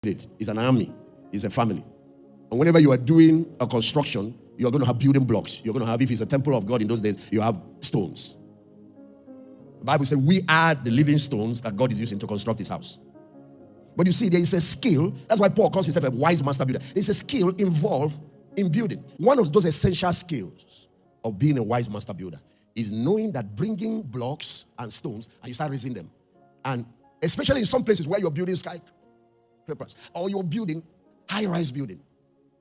It's an army. It's a family. And whenever you are doing a construction, you are going to have building blocks. You're going to have, if it's a temple of God in those days, you have stones. The Bible says we are the living stones that God is using to construct his house. But you see, there is a skill. That's why Paul calls himself a wise master builder. There's a skill involved in building. One of those essential skills of being a wise master builder is knowing that bringing blocks and stones and you start raising them. And especially in some places where you're building skyscrapers or you're building high-rise building,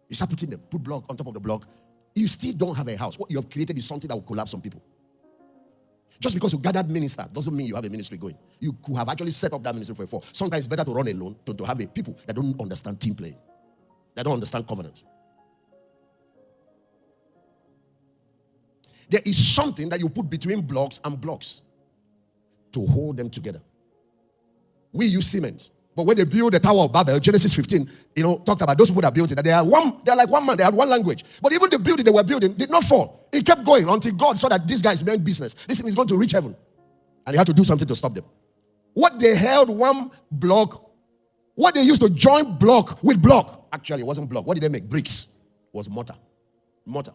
you start putting them, put block on top of the block. You still don't have a house. What you have created is something that will collapse on people. Just because you gathered ministers doesn't mean you have a ministry going. You could have actually set up that ministry for a fall. Sometimes it's better to run alone than to have a people that don't understand team playing. That don't understand covenant. There is something that you put between blocks and blocks to hold them together. We use cement. But when they built the Tower of Babel, Genesis 15, talked about those people that built it, that they're like one man, they had one language. But even the building they were building did not fall. It kept going until God saw that these guys meant business. This thing is going to reach heaven. And he had to do something to stop them. What they held one block, what they used to join block with block, actually it wasn't block. What did they make? Bricks. It was mortar. Mortar.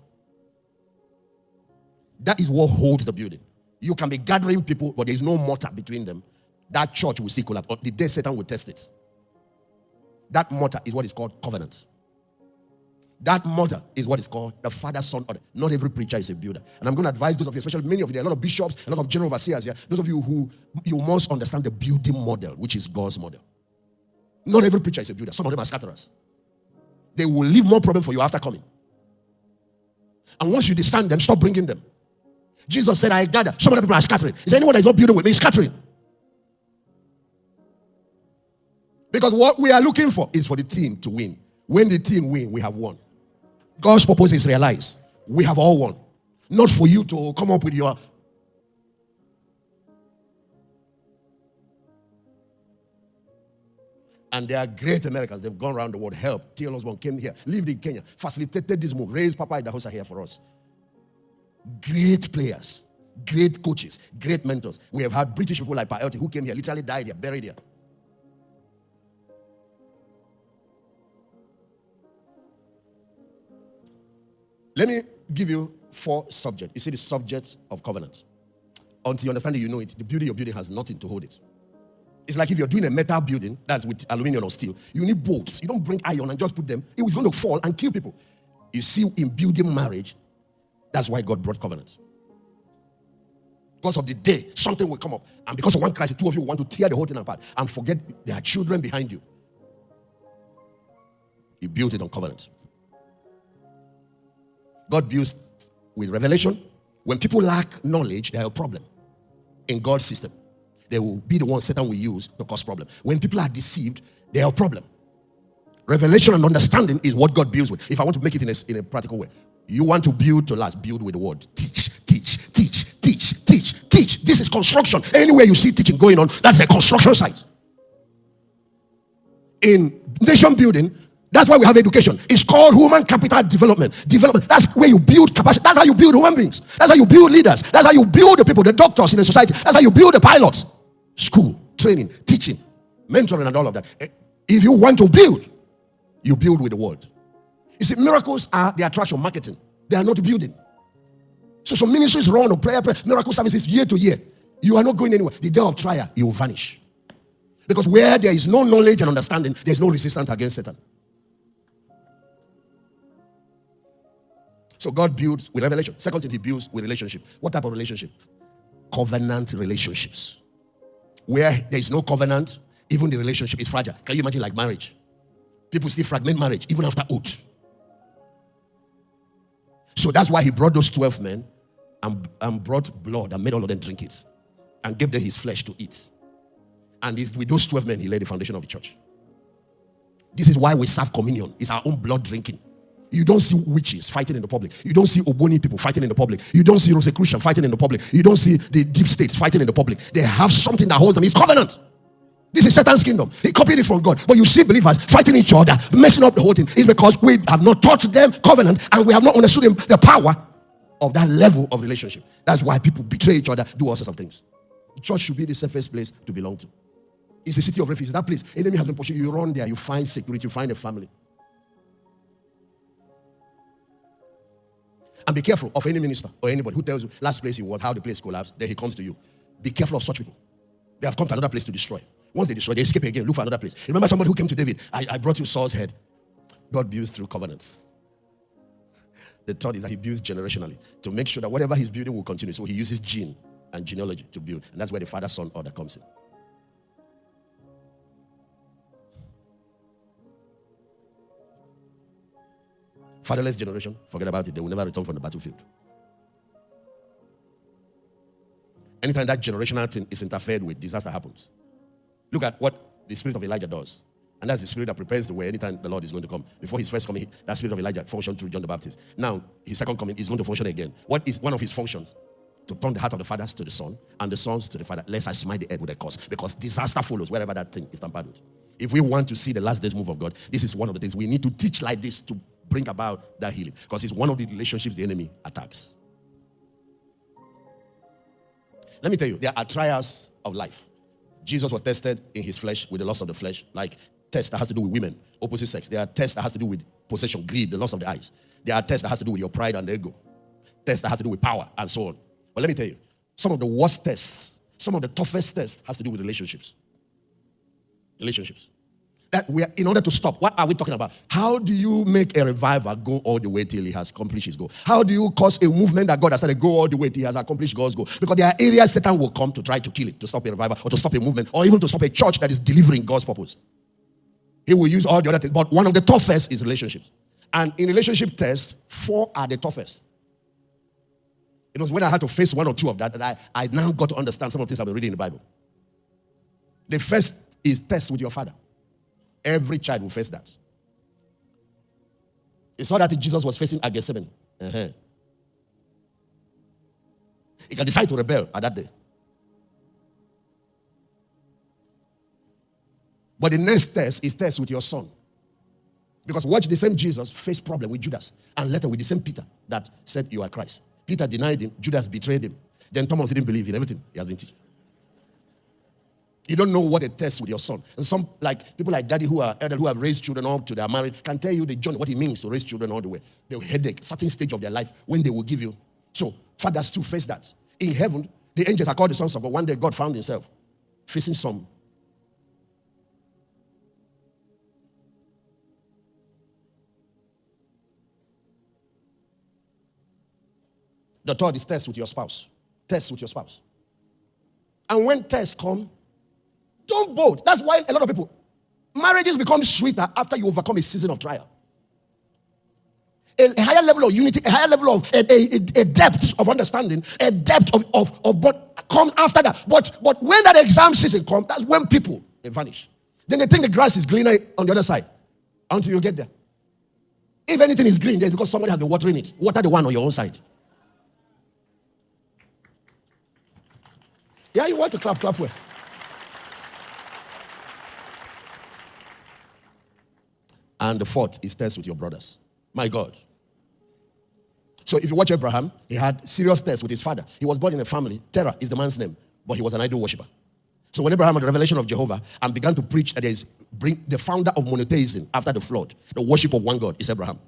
That is what holds the building. You can be gathering people, but there is no mortar between them. That church will still collapse. The day Satan will test it. That mortar is what is called covenant. That mortar is what is called the Father, Son, order. Not every preacher is a builder. And I'm going to advise those of you, especially many of you, there are a lot of bishops, a lot of general overseers here. Those of you who you must understand the building model, which is God's model. Not every preacher is a builder. Some of them are scatterers. They will leave more problem for you after coming. And once you understand them, stop bringing them. Jesus said, I gather. Some of the people are scattering. Is there anyone that is not building with me? Scattering. Because what we are looking for is for the team to win. When the team win, we have won. God's purpose is realized. We have all won. Not for you to come up with your... And they are great Americans. They've gone around the world, helped. T.L. Osborne came here, lived in Kenya, facilitated this move, raised Papa Idahosa here for us. Great players, great coaches, great mentors. We have had British people like Paelty who came here, literally died here, buried here. Let me give you 4 subjects. You see the subjects of covenant. Until you understand it, you know it. The building you're building has nothing to hold it. It's like if you're doing a metal building, that's with aluminum or steel, you need bolts. You don't bring iron and just put them. It was going to fall and kill people. You see, in building marriage, that's why God brought covenant. Because of the day, something will come up. And because of one crisis, 2 of you want to tear the whole thing apart and forget there are children behind you. He built it on covenant. God builds with revelation. When people lack knowledge, they have a problem. In God's system, they will be the one Satan will use to cause problem. When people are deceived, they have a problem. Revelation and understanding is what God builds with. If I want to make it in a practical way, you want to build to last, build with the word. Teach. This is construction. Anywhere you see teaching going on, that's a construction site. In nation building, that's why we have education. It's called human capital development. That's where you build capacity. That's how you build human beings. That's how you build leaders. That's how you build the people, the doctors in the society. That's how you build the pilots. School, training, teaching, mentoring, and all of that. If you want to build, you build with the word. You see, miracles are the attraction marketing. They are not building. So some ministries run on prayer, miracle services year to year. You are not going anywhere. The day of trial, you will vanish. Because where there is no knowledge and understanding, there is no resistance against Satan. So God builds with revelation. Second thing, he builds with relationship. What type of relationship? Covenant relationships. Where there is no covenant, even the relationship is fragile. Can you imagine like marriage? People still fragment marriage, even after oath. So that's why he brought those 12 men and brought blood and made all of them drink it. And gave them his flesh to eat. And with those 12 men, he laid the foundation of the church. This is why we serve communion. It's our own blood drinking. You don't see witches fighting in the public. You don't see Ogboni people fighting in the public. You don't see Rosicrucian fighting in the public. You don't see the deep states fighting in the public. They have something that holds them. It's covenant. This is Satan's kingdom. He copied it from God. But you see believers fighting each other, messing up the whole thing. It's because we have not taught them covenant and we have not understood the power of that level of relationship. That's why people betray each other, do all sorts of things. The church should be the safest place to belong to. It's a city of refuge. That place, enemy has been pushing you. You run there, you find security, you find a family. And be careful of any minister or anybody who tells you last place he was, how the place collapsed, then he comes to you. Be careful of such people. They have come to another place to destroy. Once they destroy, they escape again, look for another place. Remember somebody who came to David, I brought you Saul's head. God builds through covenants. The third is that he builds generationally to make sure that whatever he's building will continue. So he uses gene and genealogy to build. And that's where the father-son order comes in. Fatherless generation, forget about it. They will never return from the battlefield. Anytime that generational thing is interfered with, disaster happens. Look at what the spirit of Elijah does. And that's the spirit that prepares the way anytime the Lord is going to come. Before his first coming, that spirit of Elijah functioned through John the Baptist. Now, his second coming is going to function again. What is one of his functions? To turn the heart of the fathers to the son, and the sons to the father. Lest I smite the earth with a curse. Because disaster follows wherever that thing is tampered with. If we want to see the last days move of God, this is one of the things we need to teach like this to bring about that healing. Because it's one of the relationships the enemy attacks. Let me tell you, there are trials of life. Jesus was tested in his flesh with the lust of the flesh, like tests that has to do with women, opposite sex. There are tests that has to do with possession, greed, the lust of the eyes. There are tests that has to do with your pride and ego. Tests that has to do with power and so on. But let me tell you, some of the worst tests, some of the toughest tests has to do with relationships. Relationships. That we are, in order to stop, what are we talking about? How do you make a revival go all the way till he has accomplished his goal? How do you cause a movement that God has started go all the way till he has accomplished God's goal? Because there are areas Satan will come to try to kill it, to stop a revival, or to stop a movement, or even to stop a church that is delivering God's purpose. He will use all the other things. But one of the toughest is relationships. And in relationship tests, 4 are the toughest. It was when I had to face one or two of that I now got to understand some of the things I've been reading in the Bible. The first is test with your father. Every child will face that. You saw that Jesus was facing at Gethsemane. He can decide to rebel at that day. But the next test is test with your son. Because watch, the same Jesus faced problem with Judas, and later with the same Peter that said, you are Christ. Peter denied him, Judas betrayed him. Then Thomas didn't believe in everything he has been teaching. You don't know what a test with your son. And some, like people like daddy who are elder, who have raised children up to their marriage, can tell you the journey, what it means to raise children all the way. The headache, certain stage of their life when they will give you. So fathers too face that. In heaven, the angels are called the sons of God. One day God found himself facing some. The third is test with your spouse. Test with your spouse. And when tests come, don't bolt. That's why a lot of people, marriages become sweeter after you overcome a season of trial. A higher level of unity, a higher level of a depth of understanding, a depth of what comes after that. But when that exam season comes, that's when people, they vanish. Then they think the grass is greener on the other side until you get there. If anything is green, it's because somebody has been watering it. Water the one on your own side. Yeah, you want to clap well. And the fourth is test with your brothers. My God. So if you watch Abraham, he had serious tests with his father. He was born in a family. Terah is the man's name, but he was an idol worshiper. So when Abraham had the revelation of Jehovah and began to preach that the founder of monotheism after the flood, the worship of one God is Abraham.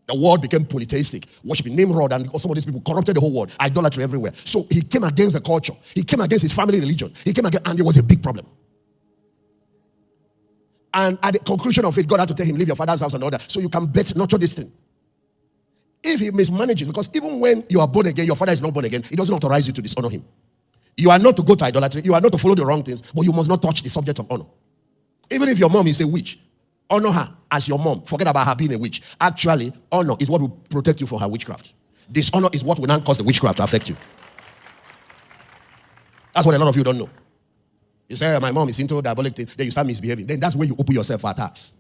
The world became polytheistic, worshiping Nimrod, and some of these people corrupted the whole world, idolatry everywhere. So he came against the culture. He came against his family religion. And there was a big problem. And at the conclusion of it, God had to tell him, leave your father's house and all that, so you can nurture this thing. If he mismanages, because even when you are born again, your father is not born again, he doesn't authorize you to dishonor him. You are not to go to idolatry, you are not to follow the wrong things, but you must not touch the subject of honor. Even if your mom is a witch, honor her as your mom. Forget about her being a witch. Actually, honor is what will protect you from her witchcraft. Dishonor is what will not cause the witchcraft to affect you. That's what a lot of you don't know. You say, my mom is into diabolic things, then you start misbehaving. Then that's when you open yourself for attacks.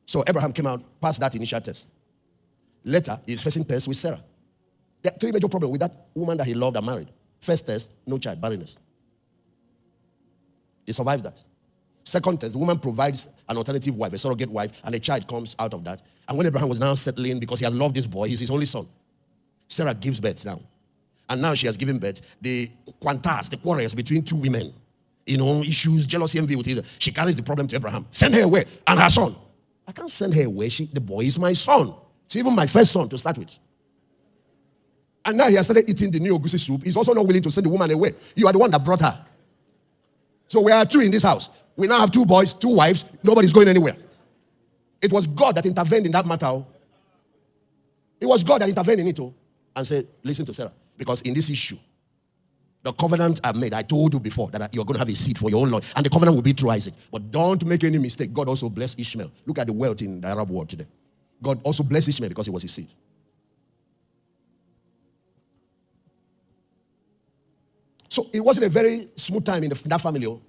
So Abraham came out, passed that initial test. Later, he's facing tests with Sarah. There are 3 major problems with that woman that he loved and married. First test, no child, barrenness. He survived that. Second test, the woman provides an alternative wife, a surrogate wife, and a child comes out of that. And when Abraham was now settling, because he has loved this boy, he's his only son. Sarah gives birth now. And now she has given birth. The quarrels between two women, issues, jealousy, envy with each. She carries the problem to Abraham. Send her away. And her son. I can't send her away. The boy is my son. It's even my first son to start with. And now he has started eating the new ogusi soup. He's also not willing to send the woman away. You are the one that brought her. So we are two in this house. We now have 2 boys, 2 wives. Nobody's going anywhere. It was God that intervened in that matter. It was God that intervened in it and said, listen to Sarah. Because in this issue, the covenant I made, I told you before that you're going to have a seed for your own Lord. And the covenant will be through Isaac. But don't make any mistake. God also blessed Ishmael. Look at the wealth in the Arab world today. God also blessed Ishmael because he was his seed. So it wasn't a very smooth time in that family.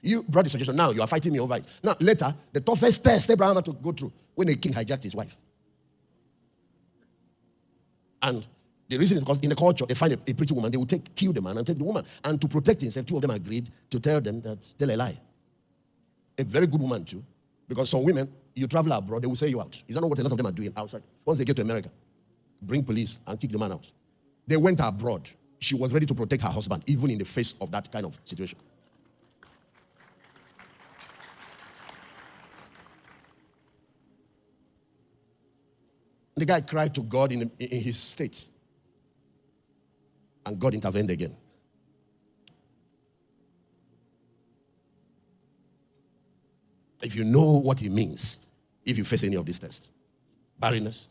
You brought the suggestion. Now you are fighting me over it. Now later, the toughest test Abraham had to go through when the king hijacked his wife. And the reason is because in the culture, they find a pretty woman, they will kill the man and take the woman. And to protect himself, 2 of them agreed to tell a lie. A very good woman too. Because some women, you travel abroad, they will say you out. Is that not what a lot of them are doing outside? Once they get to America, bring police and kick the man out. They went abroad. She was ready to protect her husband, even in the face of that kind of situation. The guy cried to God in his state. And God intervened again. If you know what it means, if you face any of these tests, barrenness,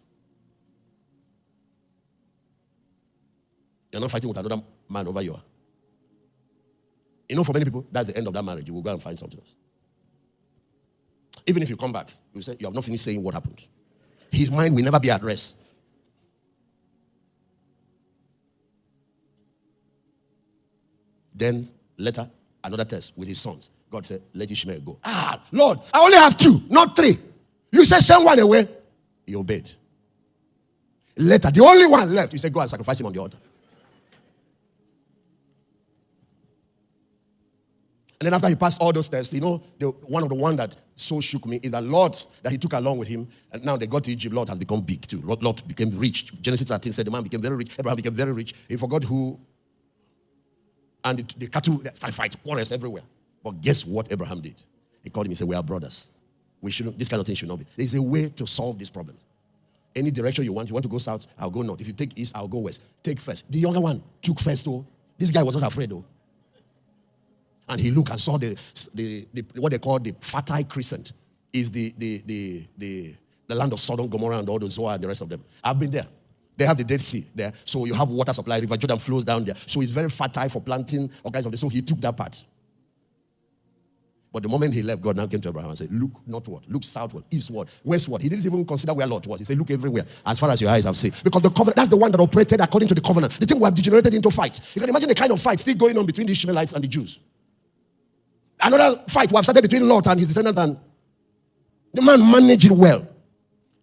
you're not fighting with another man over you. For many people, that's the end of that marriage. You will go and find something else. Even if you come back, you say, you have not finished saying what happened. His mind will never be at rest. Then, later, another test with his sons. God said, let Ishmael go. Lord, I only have 2, not 3. You said, send one away. He obeyed. Later, the only one left, he said, go and sacrifice him on the altar. And then after he passed all those tests, one of the one that so shook me is that Lot that he took along with him, and now they got to Egypt. Lot has become big too. Lot became rich. Genesis 13 said the man became very rich. Abraham became very rich. He forgot who. And the cattle started fighting, quarrels everywhere. But guess what Abraham did? He called him and said, we are brothers. We shouldn't, this kind of thing should not be. There's a way to solve this problem. Any direction you want to go south, I'll go north. If you take east, I'll go west. Take first. The younger one took first though. This guy was not afraid though. And he looked and saw the what they call the Fertile Crescent is the land of Sodom, Gomorrah, and all the Zoar and the rest of them. I've been there. They have the Dead Sea there. So you have water supply. River Jordan flows down there. So it's very fertile for planting all kinds of this. So he took that part. But the moment he left, God now came to Abraham and said, look northward, look southward, eastward, westward. He didn't even consider where Lot was. He said, look everywhere, as far as your eyes have seen. Because the covenant, that's the one that operated according to the covenant. The thing we have degenerated into fight. You can imagine the kind of fight still going on between the Ishmaelites and the Jews. Another fight we have started between Lot and his descendant, and the man managed it well.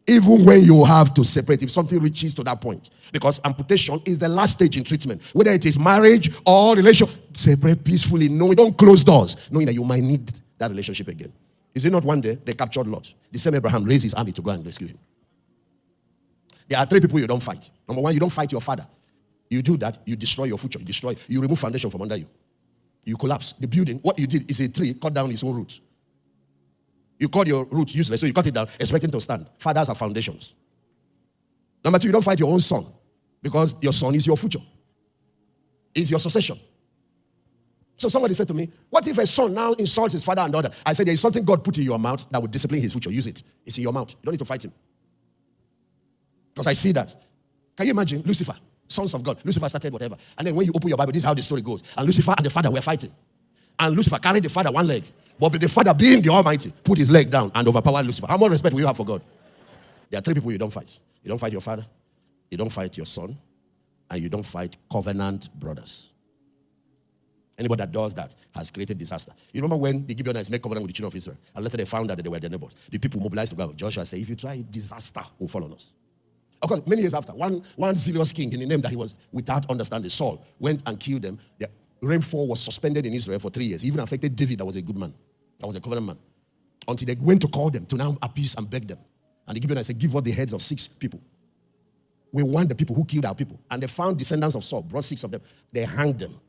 Even when you have to separate, if something reaches to that point. Because amputation is the last stage in treatment. Whether it is marriage or relationship, separate peacefully. No, don't close doors, knowing that you might need that relationship again. Is it not one day they captured Lot? The same Abraham raised his army to go and rescue him. There are 3 people you don't fight. Number 1, you don't fight your father. You do that, you destroy your future. You remove foundation from under you. You collapse. The building, what you did is a tree cut down its own roots. You called your root useless, so you cut it down, expecting to stand. Fathers are foundations. Number 2, you don't fight your own son, because your son is your future. Is your succession. So somebody said to me, what if a son now insults his father and daughter? I said, there is something God put in your mouth that will discipline his future. Use it. It's in your mouth. You don't need to fight him. Because I see that. Can you imagine Lucifer, sons of God? Lucifer started whatever. And then when you open your Bible, this is how the story goes. And Lucifer and the father were fighting. And Lucifer carried the father one leg. But the father, being the Almighty, put his leg down and overpowered Lucifer. How much respect will you have for God? There are 3 people you don't fight. You don't fight your father, you don't fight your son, and you don't fight covenant brothers. Anybody that does that has created disaster. You remember when the Gibeonites made covenant with the children of Israel, and later they found out that they were their neighbors. The people mobilized to go. Joshua said, if you try, disaster will fall on us. Of course, many years after, one zealous king in the name that he was without understanding, Saul, went and killed them. The rainfall was suspended in Israel for 3 years. It even affected David, that was a good man. That was a covenant man. Until they went to call them to now appease and beg them. And the Gibeonites said, give us the heads of 6 people. We want the people who killed our people. And they found descendants of Saul, brought 6 of them. They hanged them.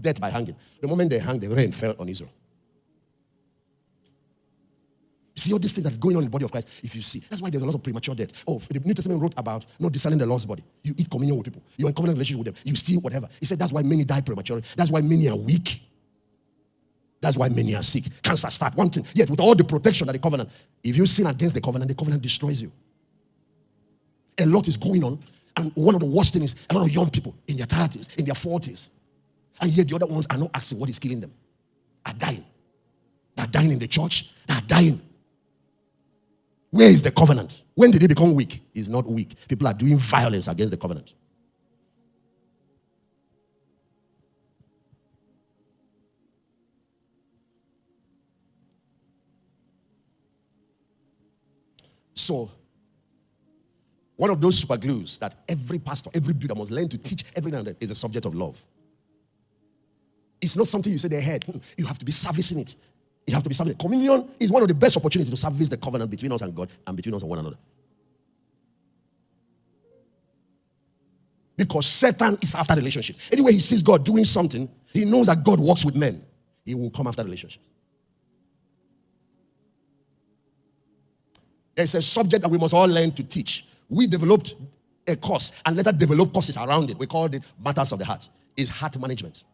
Death by hanging. The moment they hanged, the rain fell on Israel. See all these things that's going on in the body of Christ. If you see, that's why there's a lot of premature death. Oh, the New Testament wrote about not discerning the Lord's body. You eat communion with people. You're in covenant relationship with them. You steal whatever. He said that's why many die prematurely. That's why many are weak. That's why many are sick. Cancer start one thing. Yet with all the protection of the covenant, if you sin against the covenant destroys you. A lot is going on. And one of the worst things is a lot of young people in their 30s, in their 40s. And yet the other ones are not asking what is killing them. Are dying. They're dying in the church. They're dying. Where is the covenant? When did they become weak? It's not weak. People are doing violence against the covenant. So, one of those super glues that every pastor, every builder must learn to teach every now and then is the subject of love. It's not something you say they heard. You have to be servicing it. You have to be serving. Communion is one of the best opportunities to service the covenant between us and God and between us and one another. Because Satan is after relationships. Anyway, he sees God doing something, he knows that God works with men. He will come after relationships. There's a subject that we must all learn to teach. We developed a course and later developed courses around it. We called it Matters of the Heart. It's heart management.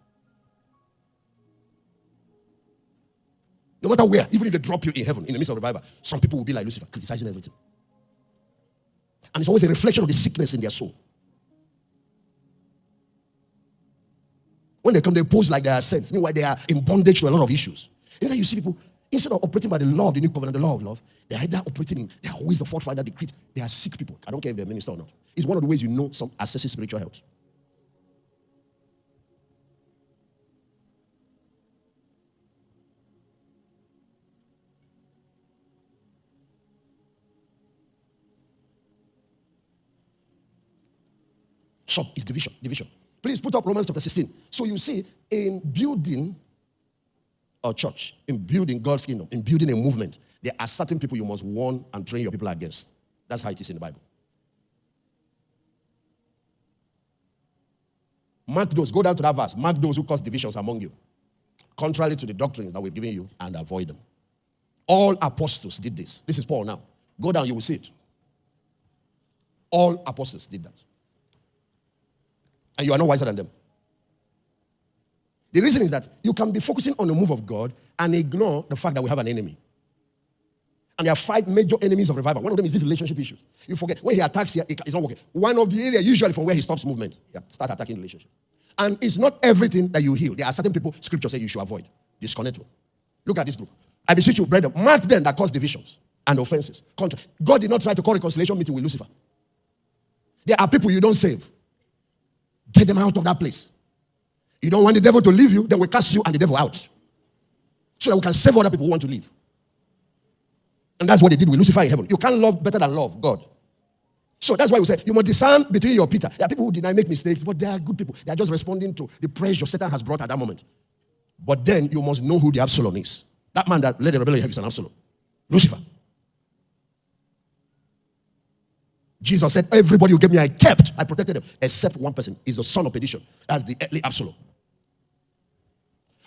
No matter where, even if they drop you in heaven, in the midst of revival, some people will be like Lucifer, criticizing everything. And it's always a reflection of the sickness in their soul. When they come, they pose like they are saints. Meanwhile, they are in bondage to a lot of issues. And then you see people, instead of operating by the law of the new covenant, the law of love, they are either operating in, they are always the fault finder, the crit. They are sick people. I don't care if they're minister or not. It's one of the ways you know some assesses spiritual health. Shop is division. Please put up Romans chapter 16. So you see, in building a church, in building God's kingdom, in building a movement, there are certain people you must warn and train your people against. That's how it is in the Bible. Mark those. Go down to that verse. Mark those who cause divisions among you, contrary to the doctrines that we've given you, and avoid them. All apostles did this. This is Paul now. Go down, you will see it. All apostles did that. And you are not wiser than them. The reason is that you can be focusing on the move of God and ignore the fact that we have an enemy. And there are 5 major enemies of revival. One of them is these relationship issues. You forget, when he attacks here, it's not working. One of the areas usually from where he stops movement, start attacking relationship. And it's not everything that you heal. There are certain people, scripture says you should avoid. Disconnect with. Look at this group. I beseech you, brethren, mark them that cause divisions and offenses. God did not try to call reconciliation meeting with Lucifer. There are people you don't save. Get them out of that place. You don't want the devil to leave you, then we cast you and the devil out. So that we can save other people who want to leave. And that's what they did with Lucifer in heaven. You can't love better than love God. So that's why we say you must discern between your Peter. There are people who deny, make mistakes, but they are good people. They are just responding to the pressure Satan has brought at that moment. But then you must know who the Absalom is. That man that led the rebellion is an Absalom. Lucifer. Jesus said, everybody who gave me, I kept, I protected them, except one person is the son of perdition. That's the earthly Absalom.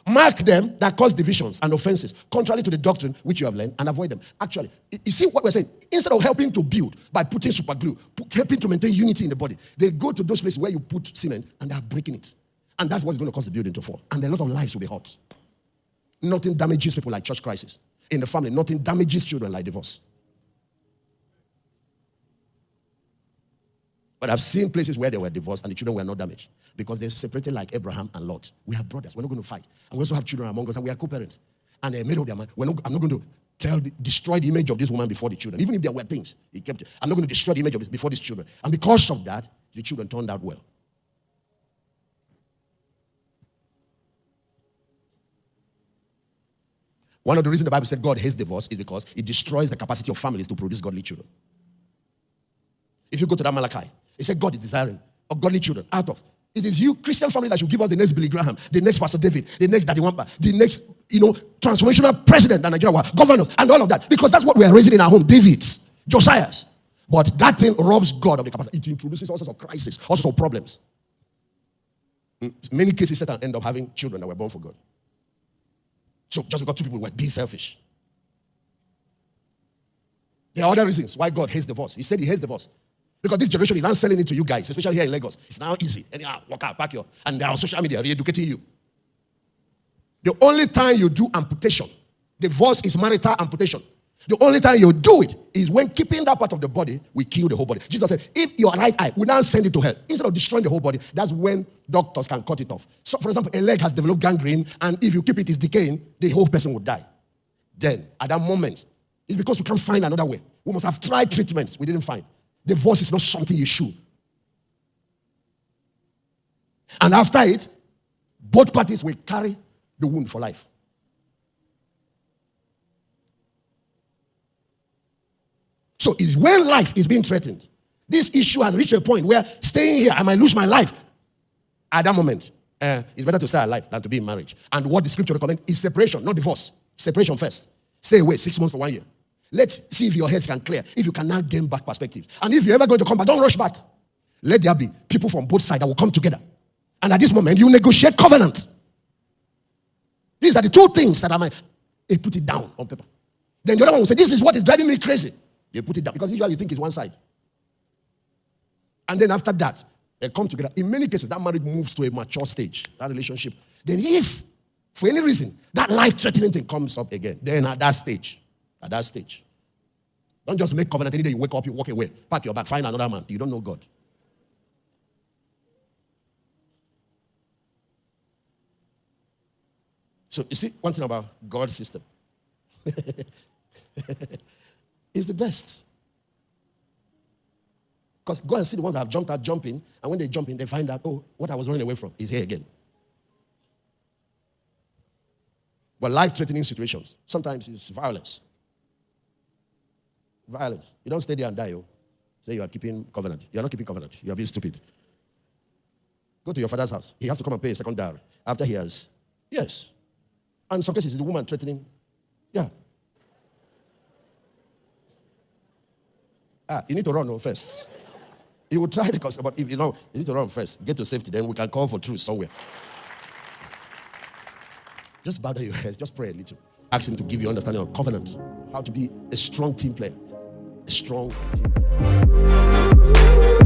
Mark them that cause divisions and offenses, contrary to the doctrine which you have learned, and avoid them. Actually, you see what we're saying? Instead of helping to build by putting super glue, helping to maintain unity in the body, they go to those places where you put cement and they are breaking it. And that's what's going to cause the building to fall. And a lot of lives will be hurt. Nothing damages people like church crisis. In the family, nothing damages children like divorce. But I've seen places where they were divorced and the children were not damaged because they're separated like Abraham and Lot. We are brothers. We're not going to fight. And we also have children among us and we are co-parents. And they made up their mind. I'm not going to destroy the image of this woman before the children. Even if there were things, he kept it. I'm not going to destroy the image of it before these children. And because of that, the children turned out well. One of the reasons the Bible said God hates divorce is because it destroys the capacity of families to produce godly children. If you go to that Malachi, it said God is desiring of godly children out of It is you, Christian family, that should give us the next Billy Graham, the next Pastor David, the next Daddy Wampa, the next, transformational president that Nigeria was, governors, and all of that. Because that's what we are raising in our home, Davids, Josiahs. But that thing robs God of the capacity. It introduces all sorts of crises, all sorts of problems. In many cases, Satan end up having children that were born for God. So just because two people were being selfish. There are other reasons why God hates divorce. He said he hates divorce. Because this generation is now selling it to you guys, especially here in Lagos. It's now easy. Anyhow, walk out, pack your, and they're on social media re-educating you. The only time you do amputation, divorce is marital amputation. The only time you do it is when keeping that part of the body will kill the whole body. Jesus said, if your right eye will now send it to hell, instead of destroying the whole body, that's when doctors can cut it off. So, for example, a leg has developed gangrene, and if you keep it, it's decaying, the whole person will die. Then, at that moment, it's because we can't find another way. We must have tried treatments we didn't find. Divorce is not something you should. And after it, both parties will carry the wound for life. So it's when life is being threatened. This issue has reached a point where staying here, I might lose my life. At that moment, it's better to stay alive than to be in marriage. And what the scripture recommends is separation, not divorce. Separation first. Stay away 6 months to 1 year. Let's see if your heads can clear, if you can now gain back perspective. And if you're ever going to come back, don't rush back. Let there be people from both sides that will come together. And at this moment, you negotiate covenant. These are the two things that I might put it down on paper. Then the other one will say, this is what is driving me crazy. They put it down because usually you think it's one side. And then after that, they come together. In many cases, that marriage moves to a mature stage, that relationship. Then if, for any reason, that life-threatening thing comes up again, then at that stage, don't just make covenant. Any day you wake up, you walk away, pack your bag, find another man. You don't know God. So you see, one thing about God's system. It's the best. Because go and see the ones that have jumped out jumping, and when they jump in, they find out, oh, what I was running away from is here again. But life-threatening situations, sometimes it's violence. Violence. You don't stay there and die. Say you are keeping covenant. You are not keeping covenant. You are being stupid. Go to your father's house. He has to come and pay a second dowry after he has. Yes. And in some cases, it's the woman threatening. Yeah. You need to run first. You will try because, but if you need to run first. Get to safety, then we can call for truth somewhere. Just bow down your head. Just pray a little. Ask him to give you understanding of covenant. How to be a strong team player. A strong team player.